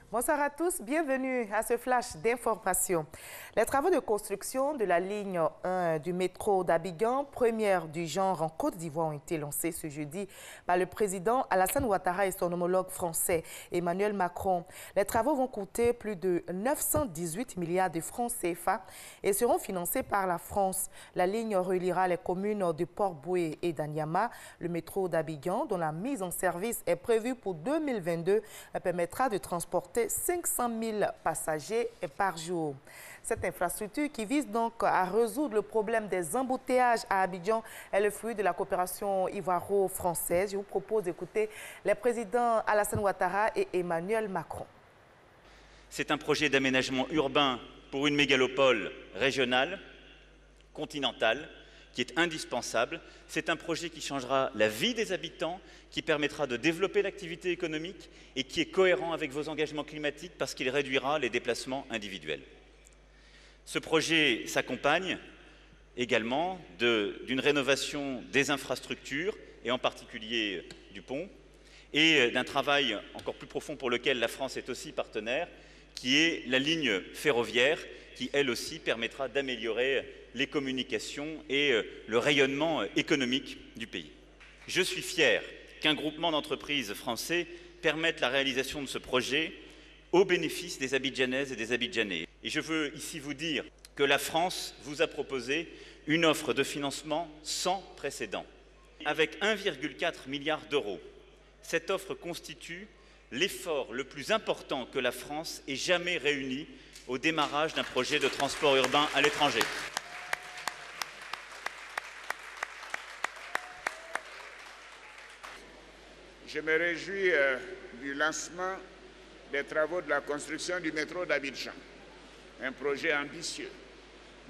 Bonsoir à tous, bienvenue à ce flash d'information. Les travaux de construction de la ligne 1 du métro d'Abidjan, première du genre en Côte d'Ivoire, ont été lancés ce jeudi par le président Alassane Ouattara et son homologue français Emmanuel Macron. Les travaux vont coûter plus de 918 milliards de francs CFA et seront financés par la France. La ligne reliera les communes de Port-Boué et d'Anyama. Le métro d'Abidjan, dont la mise en service est prévue pour 2022, permettra de transporter 500 000 passagers par jour. Cette infrastructure qui vise donc à résoudre le problème des embouteillages à Abidjan est le fruit de la coopération ivoiro-française. Je vous propose d'écouter les présidents Alassane Ouattara et Emmanuel Macron. C'est un projet d'aménagement urbain pour une mégalopole régionale, continentale, qui est indispensable. C'est un projet qui changera la vie des habitants, qui permettra de développer l'activité économique et qui est cohérent avec vos engagements climatiques parce qu'il réduira les déplacements individuels. Ce projet s'accompagne également d'une rénovation des infrastructures et en particulier du pont et d'un travail encore plus profond pour lequel la France est aussi partenaire, qui est la ligne ferroviaire qui, elle aussi, permettra d'améliorer les communications et le rayonnement économique du pays. Je suis fier qu'un groupement d'entreprises français permette la réalisation de ce projet au bénéfice des Abidjanaises et des Abidjanais. Et je veux ici vous dire que la France vous a proposé une offre de financement sans précédent. Avec 1,4 milliard d'euros, cette offre constitue l'effort le plus important que la France ait jamais réuni au démarrage d'un projet de transport urbain à l'étranger. Je me réjouis du lancement des travaux de la construction du métro d'Abidjan, un projet ambitieux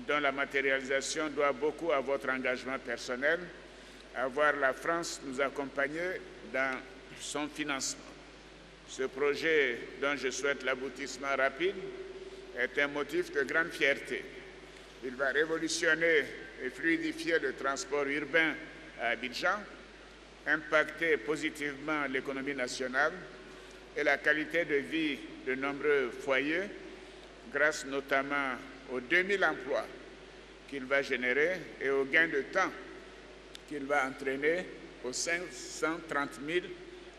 dont la matérialisation doit beaucoup à votre engagement personnel, à voir la France nous accompagner dans son financement. Ce projet, dont je souhaite l'aboutissement rapide, est un motif de grande fierté. Il va révolutionner et fluidifier le transport urbain à Abidjan, impacter positivement l'économie nationale et la qualité de vie de nombreux foyers, grâce notamment aux 2000 emplois qu'il va générer et aux gains de temps qu'il va entraîner aux 530 000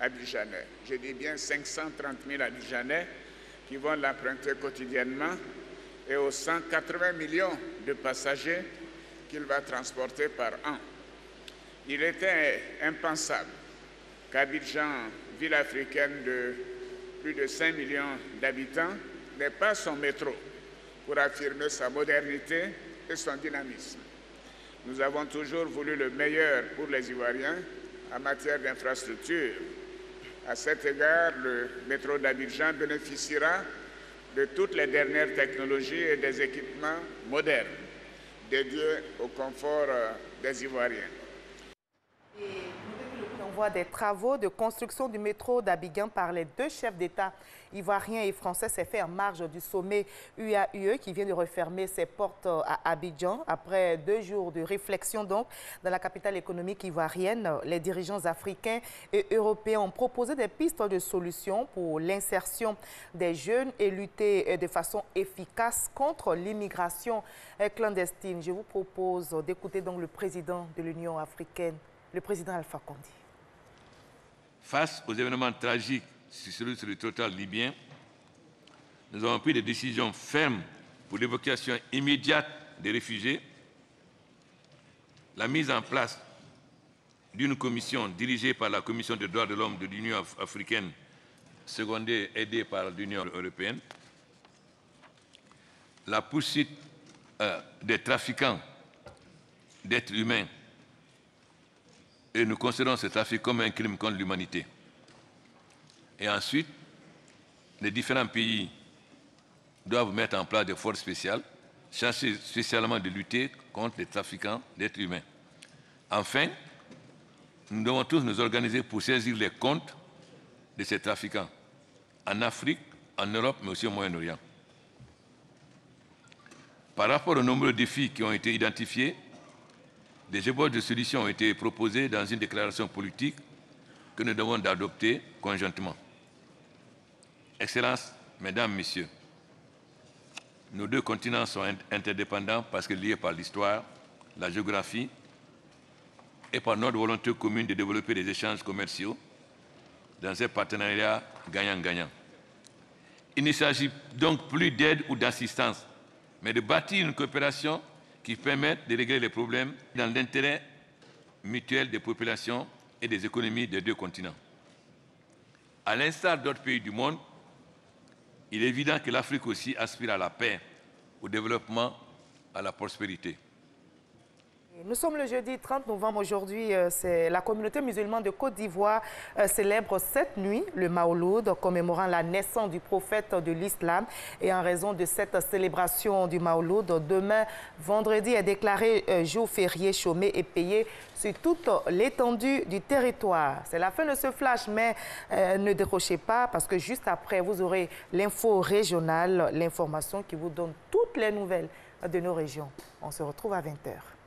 Abidjanais. Je dis bien 530 000 Abidjanais qui vont l'emprunter quotidiennement et aux 180 millions de passagers qu'il va transporter par an. Il était impensable qu'Abidjan, ville africaine de plus de 5 millions d'habitants, n'ait pas son métro pour affirmer sa modernité et son dynamisme. Nous avons toujours voulu le meilleur pour les Ivoiriens en matière d'infrastructure. À cet égard, le métro d'Abidjan bénéficiera de toutes les dernières technologies et des équipements modernes dédiés au confort des Ivoiriens. Des travaux de construction du métro d'Abidjan par les deux chefs d'État ivoiriens et français s'est fait en marge du sommet UAUE qui vient de refermer ses portes à Abidjan. Après 2 jours de réflexion donc dans la capitale économique ivoirienne, les dirigeants africains et européens ont proposé des pistes de solutions pour l'insertion des jeunes et lutter de façon efficace contre l'immigration clandestine. Je vous propose d'écouter donc le président de l'Union africaine, le président Alpha Condé. Face aux événements tragiques sur le territoire libyen, nous avons pris des décisions fermes pour l'évacuation immédiate des réfugiés, la mise en place d'une commission dirigée par la Commission des droits de l'homme de l'Union africaine, secondée et aidée par l'Union européenne, la poursuite des trafiquants d'êtres humains. Et nous considérons ce trafic comme un crime contre l'humanité. Et ensuite, les différents pays doivent mettre en place des forces spéciales, chargées spécialement de lutter contre les trafiquants d'êtres humains. Enfin, nous devons tous nous organiser pour saisir les comptes de ces trafiquants, en Afrique, en Europe, mais aussi au Moyen-Orient. Par rapport aux nombreux défis qui ont été identifiés, des ébauches de solutions ont été proposées dans une déclaration politique que nous devons adopter conjointement. Excellences, Mesdames, Messieurs, nos deux continents sont interdépendants parce que liés par l'histoire, la géographie et par notre volonté commune de développer des échanges commerciaux dans un partenariat gagnant-gagnant. Il ne s'agit donc plus d'aide ou d'assistance, mais de bâtir une coopération qui permette de régler les problèmes dans l'intérêt mutuel des populations et des économies des deux continents. À l'instar d'autres pays du monde, il est évident que l'Afrique aussi aspire à la paix, au développement, à la prospérité. Nous sommes le jeudi 30 novembre. Aujourd'hui, la communauté musulmane de Côte d'Ivoire célèbre cette nuit le Maouloud, commémorant la naissance du prophète de l'islam. Et en raison de cette célébration du Maouloud, demain, vendredi, est déclaré jour férié, chômé et payé sur toute l'étendue du territoire. C'est la fin de ce flash, mais ne décrochez pas parce que juste après, vous aurez l'info régionale, l'information qui vous donne toutes les nouvelles de nos régions. On se retrouve à 20 h.